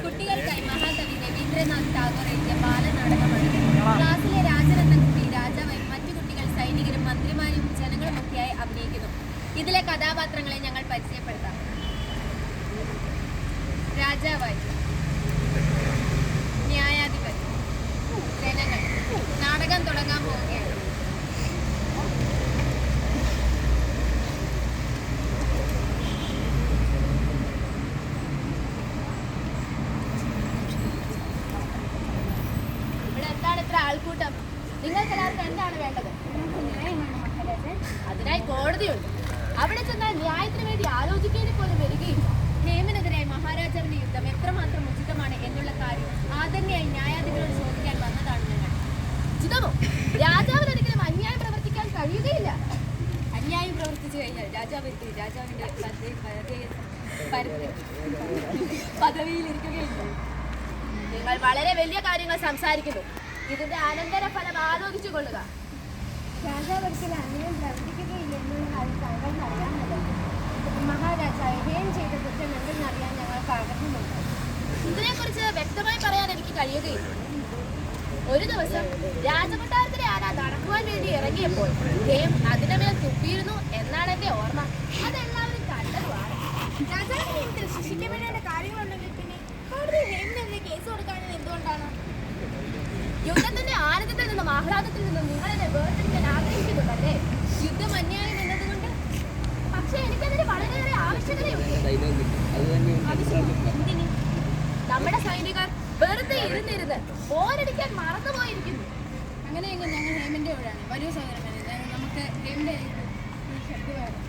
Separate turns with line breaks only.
കുട്ടികൾക്കായി മഹാകവി രവീന്ദ്രനാഥ് ടാഗോർ എഴുതിയ ബാലനാടകമാണ്. ക്ലാസ്സിലെ രാജൻ എന്ന കുട്ടി രാജാവായും മറ്റു കുട്ടികൾ സൈനികരും മന്ത്രിമാരും ജനങ്ങളുമൊക്കെയായി അഭിനയിക്കുന്നു. ഇതിലെ കഥാപാത്രങ്ങളെ ഞങ്ങൾ പരിചയപ്പെടുത്താം. രാജാവായി, ന്യായാധിപതി, ജനങ്ങൾ. നാടകം തുടങ്ങാൻ പോവുകയാണ്. ആൾക്കൂട്ടം, നിങ്ങൾക്ക് എല്ലാവർക്കും എന്താണ് വേണ്ടത്? അതിനായി കോടതിയുണ്ട്. അവിടെ ചെന്നാൽ ന്യായത്തിന് വേണ്ടി ആലോചിക്കേണ്ടി പോലും വരികയില്ല. ഹേമനെതിരായി മഹാരാജാവിന്റെ യുദ്ധം എത്രമാത്രം ഉചിതമാണ് എന്നുള്ള കാര്യം ആദരണീയായി ന്യായാധിപരോട് ചോദിക്കാൻ വന്നതാണ് ഞങ്ങൾ. ഉചിതമോ? രാജാവിന് ഒരിക്കലും അന്യായം പ്രവർത്തിക്കാൻ കഴിയുകയില്ല. അന്യായം പ്രവർത്തിച്ചു കഴിഞ്ഞാൽ രാജാവിന്റെ പദവിയിലിരിക്കുകയില്ല. നിങ്ങൾ വളരെ വലിയ കാര്യങ്ങൾ സംസാരിക്കുന്നു. ഇതിന്റെ അനന്തരഫലം ആലോചിച്ചു കൊള്ളുക.
രാജാവ് ഒരിക്കലും അന്യായം പ്രവർത്തിക്കുകയില്ല എന്നുള്ള കാര്യം താങ്കൾക്ക് അറിയാമല്ലോ. മഹാരാജാവ് ഹേം ചെയ്ത കുറ്റം എന്തെന്നറിയാൻ ഞങ്ങൾക്ക് ആഗ്രഹമുണ്ട്.
ഇതിനെക്കുറിച്ച് വ്യക്തമായി പറയാൻ എനിക്ക് കഴിയുകയില്ല. ഒരു ദിവസം രാജകൊട്ടാരത്തിലെ ആന നടക്കുവാൻ വേണ്ടി ഇറങ്ങിയപ്പോൾ ഹേം അതിന്റെ മേൽ തുപ്പിയിരുന്നു എന്നാണ് എന്റെ ഓർമ്മ. അതെല്ലാവരും കണ്ടതുമാണ്.
രാജാവിനെ ശിക്ഷിക്കപ്പെടേണ്ട കാര്യങ്ങളുണ്ടെങ്കിൽ പിന്നെ കോടതി ഹേമിനെതിരെ കേസ് കൊടുക്കാനും എന്തുകൊണ്ടാണ്?
യുദ്ധത്തിന്റെ ആനന്ദത്തിൽ നിന്നും ആഹ്ലാദത്തിൽ നിന്നും നിങ്ങൾ എന്നെ വേർതിരിക്കാൻ ആഗ്രഹിക്കുന്നുണ്ടല്ലേ? യുദ്ധം അന്യായം എന്നതുകൊണ്ട്. പക്ഷെ എനിക്കതിന് വളരെയേറെ ആവശ്യകതയുണ്ട്. നമ്മുടെ സൈനികർ വെറുതെ ഇരുന്നിരുന്ന് പോരടിക്കാൻ മറന്നുപോയിരിക്കുന്നു.
അങ്ങനെയെങ്കിൽ ഞങ്ങൾ ഹേമന്റെ കൂടെയാണ്. വരൂ സഹോദരന്മാരെ, നമുക്ക് ഹേമിന്റെ ശക്തി വേണം.